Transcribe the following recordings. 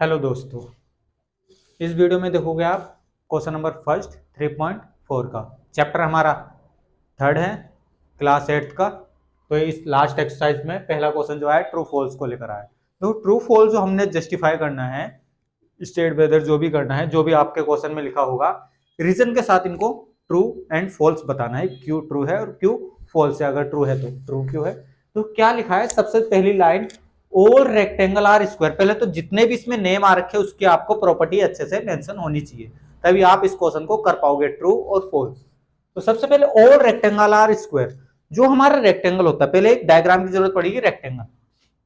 Hello दोस्तों, इस video में देखोगे आप क्वेश्चन नंबर फर्स्ट 3.4 का चैप्टर हमारा थर्ड है क्लास 8 का। तो इस लास्ट एक्सरसाइज में पहला क्वेश्चन जो है ट्रू फॉल्स को लेकर आया। तो ट्रू फॉल्स जो हमने जस्टिफाई करना है, स्टेट वेदर जो भी करना है, जो भी आपके क्वेश्चन में लिखा होगा, रीजन के साथ इनको ट्रू एंड फॉल्स बताना है, क्यों ट्रू है और क्यों फॉल्स है। अगर ट्रू है तो ट्रू क्यों है। तो क्या लिखा है, सबसे पहली line, all rectangle are square. पहले तो जितने भी इसमें नेम आ रखे उसकी आपको प्रॉपर्टी अच्छे से मेंशन होनी चाहिए, तभी आप इस क्वेश्चन को कर पाओगे ट्रू और फॉल्स। तो सबसे पहले ऑल रेक्टेंगल आर स्क्वायर, जो हमारा रेक्टेंगल होता है, पहले एक डायग्राम की जरूरत पड़ेगी। रेक्टेंगल,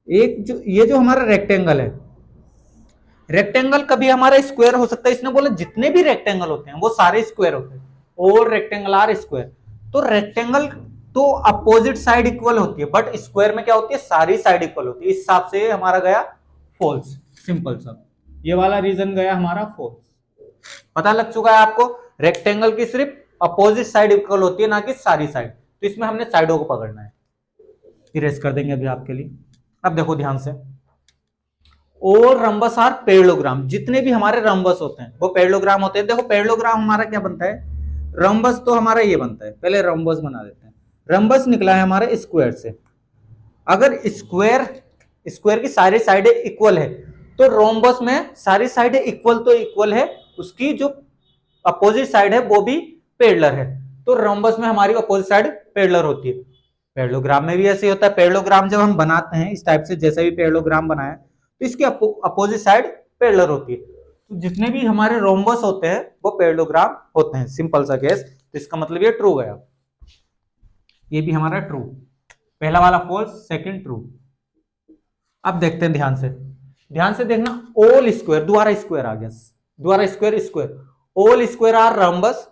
एक जो ये जो हमारा रेक्टेंगल है, रेक्टेंगल कभी हमारा स्क्वायर हो सकता है। इसने बोला जितने भी रेक्टेंगल होते हैं वो सारे स्क्वायर होते हैं, ऑल रेक्टेंगल आर स्क्वायर। तो रेक्टेंगल तो अपोजिट साइड इक्वल होती है, बट स्क्वायर में क्या होती है, सारी साइड इक्वल होती है। इस हिसाब से हमारा गया फॉल्स, सिंपल सा। ये वाला रीजन गया हमारा फॉल्स। पता लग चुका है आपको, रेक्टेंगल की सिर्फ अपोजिट साइड इक्वल होती है, ना कि सारी साइड। तो इसमें हमने साइडों को पकड़ना है। इरेज कर देंगे अभी आपके लिए। अब देखो ध्यान से, और रंबस आर पैरेललोग्राम, जितने भी हमारे रंबस होते हैं वो पैरेललोग्राम होते हैं। देखो पैरेललोग्राम हमारा क्या बनता है, रंबस तो हमारा ये बनता है, पहले रंबस बना देते हैं। रंबस निकला है हमारे स्क्वायर से। अगर स्क्वायर स्क्वायर की सारी साइडें इक्वल है तो रोम्बस में सारी साइडें इक्वल तो इक्वल है, उसकी जो अपोजिट साइड है वो भी पैरेलल है। तो रोम्बस में हमारी अपोजिट साइड पैरेलल होती है। पैरेललोग्राम में भी ऐसे ही होता है। पैरेललोग्राम जब हम बनाते हैं इस टाइप से, जैसे भी पैरेललोग्राम बनाया तो इसकी अपोजिट साइड पैरेलल होती है। तो जितने भी हमारे रोम्बस होते हैं वो पैरेललोग्राम होते हैं, सिंपल सा केस। तो इसका मतलब ये ट्रू गया, ये भी हमारा ट्रू। पहला वाला फॉल्स, सेकंड ट्रू। अब देखते हैं ध्यान से देखना, ऑल स्क्वायर, दोबारा स्क्वायर आ गया, दोबारा square square, all square are rhombus.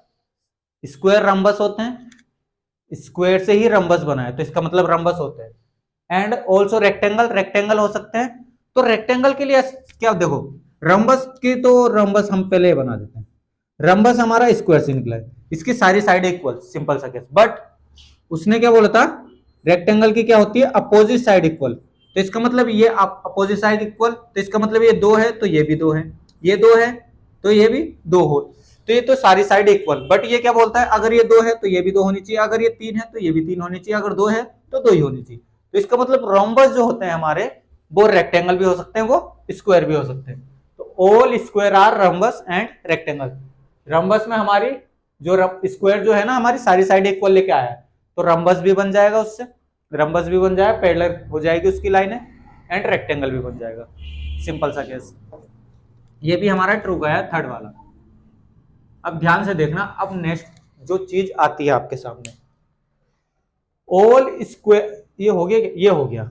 Square rhombus होते हैं, स्क्वायर से ही रंबस बना है तो इसका मतलब रंबस होते हैं। एंड ऑल्सो रेक्टेंगल, रेक्टेंगल हो सकते हैं। तो रेक्टेंगल के लिए क्या, देखो रंबस की तो रंबस हम पहले बना देते हैं। रंबस हमारा स्क्वायर से निकला है, इसकी सारी साइड इक्वल, सिंपल सा केस। बट उसने क्या बोला था, रेक्टेंगल की क्या होती है, अपोजिट साइड इक्वल। तो इसका मतलब ये अपोजिट साइड इक्वल, तो इसका मतलब ये दो है तो ये भी दो है, ये दो है तो ये भी दो हो। तो ये तो सारी साइड इक्वल। बट ये क्या बोलता है, अगर ये दो है तो ये भी दो होनी चाहिए, अगर ये तीन है तो ये भी तीन होनी चाहिए, अगर दो है तो दो ही होनी चाहिए। तो इसका मतलब रोम्बस जो होते हैं हमारे, वो रेक्टेंगल भी हो सकते हैं, वो स्क्वायर भी हो सकते हैं। तो all square are rhombus and rectangle. Rhombus में हमारी जो स्क्वायर जो है ना, हमारी सारी साइड इक्वल लेके आया है, तो रंबस भी बन जाएगा, उससे रंबस भी बन जाएगा, पैरेलल हो जाएगी उसकी लाइनें, एंड रेक्टेंगल भी बन जाएगा, सिंपल सा केस। ये भी हमारा ट्रू गया, थर्ड वाला। अब ध्यान से देखना, अब नेक्स्ट जो चीज आती है आपके सामने, ऑल स्क्वायर, ये हो गया, ये हो गया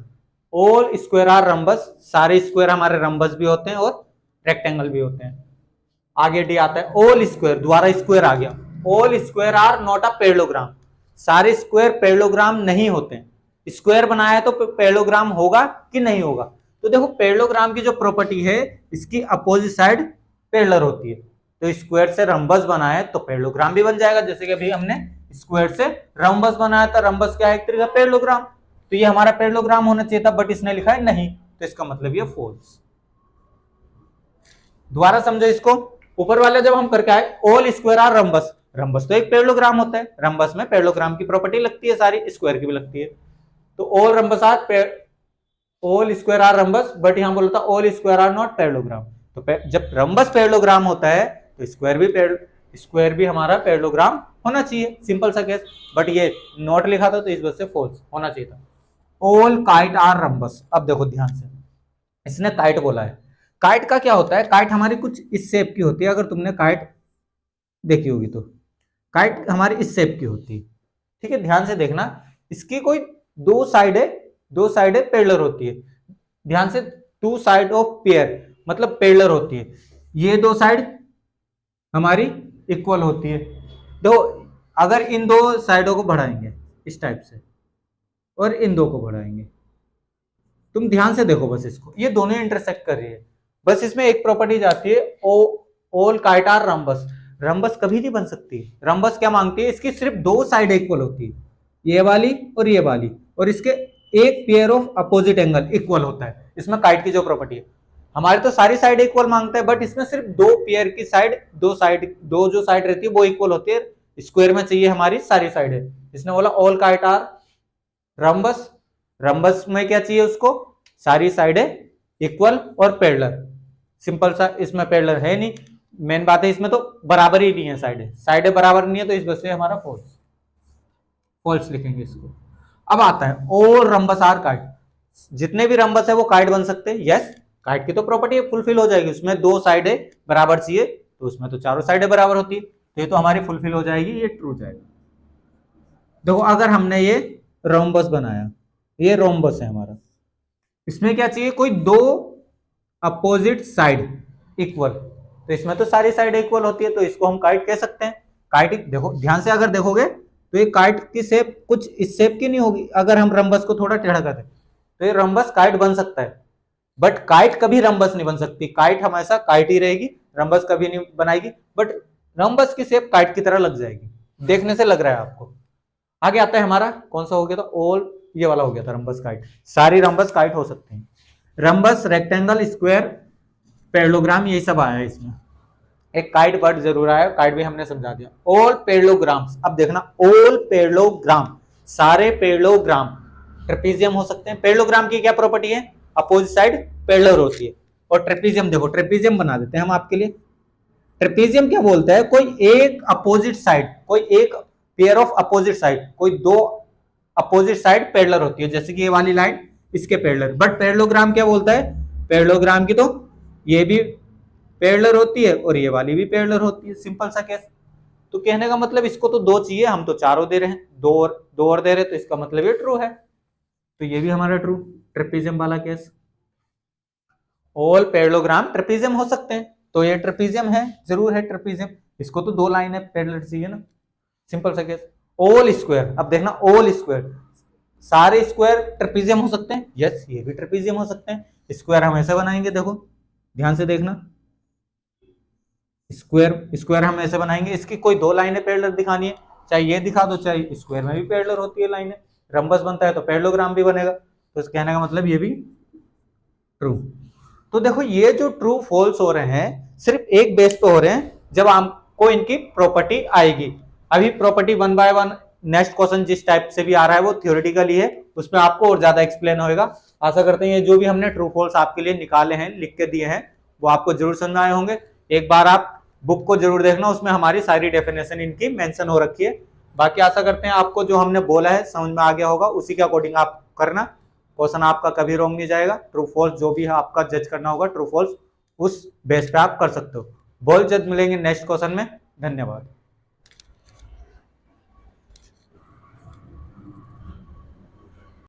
ऑल स्क्वायर आर रंबस। सारे स्क्वायर हमारे रंबस भी होते हैं और रेक्टेंगल भी होते हैं। आगे डी आता है ऑल स्क्वायर, दोबारा स्क्वायर आ गया, all square are not a parallelogram. सारे स्क्वायर पैरेललोग्राम नहीं होते हैं। स्क्वायर बनाया तो पैरेललोग्राम होगा कि नहीं होगा। तो देखो पैरेललोग्राम की जो प्रॉपर्टी है, इसकी अपोजिट साइड पैरेलल होती है। तो स्क्वायर से रंबस बनाया तो पैरेललोग्राम भी बन जाएगा। जैसे कि अभी हमने स्क्वायर से रंबस बनाया था, रंबस क्या है, एक तरीका पैरेललोग्राम। तो ये हमारा पैरेललोग्राम होना चाहिए था, बट इसने लिखा है नहीं, तो इसका मतलब ये फॉल्स। दोबारा समझो इसको, ऊपर वाला जब हम करके आए, all square are rhombus, rhombus तो एक पैरेललोग्राम होता है, रंबस में पैरेललोग्राम की प्रॉपर्टी लगती है सारी, स्क्वायर की भी लगती है। तो all rhombus are all square are rhombus, but यहां बोलता all square are not parallelogram. तो जब रंबस पैरेललोग्राम होता है तो स्क्वायर भी हमारा पैरेललोग्राम होना चाहिए, सिंपल सा केस। बट ये नॉट लिखा था तो इस वजह से फॉल्स होना चाहिए था। All kite are rhombus. अब देखो ध्यान से, इसने काइट बोला है। काइट का क्या होता है, काइट हमारी कुछ इस शेप की होती है, अगर तुमने काइट देखी होगी तो काइट हमारी इस शेप की होती है, ठीक है। ध्यान से देखना, इसकी कोई दो साइडें पैरेलल होती है। ध्यान से, टू साइड ऑफ पेयर मतलब पैरेलल होती है। ये दो साइड हमारी इक्वल होती है। तो अगर इन दो साइडों को बढ़ाएंगे इस टाइप से और इन दो को बढ़ाएंगे, तुम ध्यान से देखो बस इसको, ये दोनों इंटरसेक्ट कर रही है। बस इसमें एक प्रॉपर्टी जाती है, all kite are rhombus. Rhombus कभी नहीं बन सकती। रंबस क्या मांगती है, इसकी सिर्फ दो साइड इक्वल होती है, ये वाली और ये वाली, और इसके एक pair of opposite angle equal होता है। इसमें काइट की जो प्रॉपर्टी है, हमारे तो सारी साइड इक्वल मांगता है, बट इसमें सिर्फ दो पेयर की साइड, दो जो साइड रहती है वो इक्वल होती है। स्क्वायर में चाहिए हमारी सारी साइड है। इसने बोला all kite are rhombus, rhombus में क्या चाहिए उसको, सारी साइडें इक्वल और पैरेलल। सिंपल सा, इसमें पैरेलल है नहीं, मेन बात है इसमें तो बराबर ही नहीं है साइडें, साइडें बराबर नहीं है, तो इस वजह से हमारा फॉल्स, फॉल्स लिखेंगे इसको। अब आता है ऑल रंबस आर काइट, जितने भी रंबस है वो काइट बन सकते हैं। यस, काइट की तो प्रॉपर्टी फुलफिल हो जाएगी, उसमें दो साइडें बराबर चाहिए, तो उसमें तो चारों साइडें बराबर होती है, तो ये तो हमारी फुलफिल हो जाएगी, ये ट्रू जाएगा। देखो अगर हमने ये रोम्बस बनाया, ये रोम्बस है हमारा, इसमें क्या चाहिए, कोई दो अपोजिट साइड इक्वल, तो इसमें तो सारी साइड इक्वल होती है, तो इसको हम काइट कह सकते हैं। काइट देखो ध्यान से अगर देखोगे तो ये काइट की शेप कुछ इस शेप की नहीं होगी, अगर हम रंबस को थोड़ा टेढ़ा कर दें तो ये रंबस काइट बन सकता है, बट काइट कभी रंबस नहीं बन सकती। काइट हमेशा काइट ही रहेगी, रंबस कभी नहीं बनाएगी, बट रंबस की शेप काइट की तरह लग जाएगी, देखने से लग रहा है आपको। आगे आता है हमारा कौन सा हो गया था, ऑल, ये वाला हो गया था रंबस काइट, सारी रंबस काइट हो सकते हैं। रंबस, रेक्टेंगल, स्क्वायर, पैरेललोग्राम, यही सब आया है इसमें। एक काइट वर्ड जरूर आया, काइट भी हमने समझा दिया। ऑल पैरेललोग्राम्स, अब देखना ऑल पैरेललोग्राम, सारे पैरेललोग्राम ट्रेपीजियम हो सकते हैं। पैरेललोग्राम की क्या प्रॉपर्टी है, अपोजिट साइड पैरेलल होती है। और ट्रेपीजियम, देखो ट्रेपीजियम बना देते हैं हम आपके लिए। ट्रेपीजियम क्या बोलता है, कोई एक अपोजिट साइड, कोई एक पेयर ऑफ अपोजिट साइड, कोई दो अपोजिट साइड पैरेलल होती है, जैसे कि ये वाली लाइन इसके पैरेलल। बट पैरेललोग्राम क्या बोलता है, पैरेललोग्राम की तो ये भी पैरेलल होती है और ये वाली भी पैरेलल होती है, सिंपल सा केस। तो कहने का मतलब इसको तो दो चाहिए, हम तो चारों दे रहे हैं, दो और दे रहे हैं, तो इसका मतलब ये ट्रू है, तो ये भी हमारा ट्रू, ट्रेपीजियम वाला केस। ऑल पैरेललोग्राम ट्रेपीजियम हो सकते हैं, तो ये ट्रेपीजियम है, जरूर है ट्रेपीजियम, इसको तो दो लाइन है पैरेलल चाहिए ना, सिंपल सा केस। ऑल स्क्वायर, अब देखना ऑल स्क्वायर, सारे स्क्वायर ट्रेपीजियम हो सकते हैं। यस, ये भी ट्रेपीजियम हो सकते हैं। स्क्वायर हम ऐसे बनाएंगे, देखो ध्यान से देखना, स्क्वायर हम ऐसे बनाएंगे, इसकी कोई दो लाइनें पैरेलल दिखानी है, चाहे ये दिखा दो, चाहे स्क्वायर में भी पैरेलल होती है लाइनें। रंबस बनता है तो पैरेललोग्राम भी बनेगा, तो इस कहने का मतलब ये भी ट्रू। तो देखो ये जो ट्रू फॉल्स हो रहे हैं सिर्फ एक बेस पे हो रहे हैं, जब आपको इनकी प्रॉपर्टी आएगी। अभी property one by one next question जिस टाइप से भी आ रहा है वो थ्योरेटिकली है, उसमें आपको और ज्यादा एक्सप्लेन होगा। आशा करते हैं ये जो भी हमने ट्रू फॉल्स आपके लिए निकाले हैं, लिख के दिए हैं, वो आपको जरूर समझ आए होंगे। एक बार आप बुक को जरूर देखना, उसमें हमारी सारी डेफिनेशन इनकी मेंशन हो रखी है। बाकी आशा करते हैं आपको जो हमने बोला है समझ में आ गया होगा, उसी के अकॉर्डिंग आप करना, क्वेश्चन आपका कभी रॉन्ग नहीं जाएगा। ट्रू फॉल्स जो भी है आपका जज करना होगा, ट्रू फॉल्स उस बेस पे आप कर सकते हो। बहुत जल्द मिलेंगे नेक्स्ट क्वेश्चन में, धन्यवाद।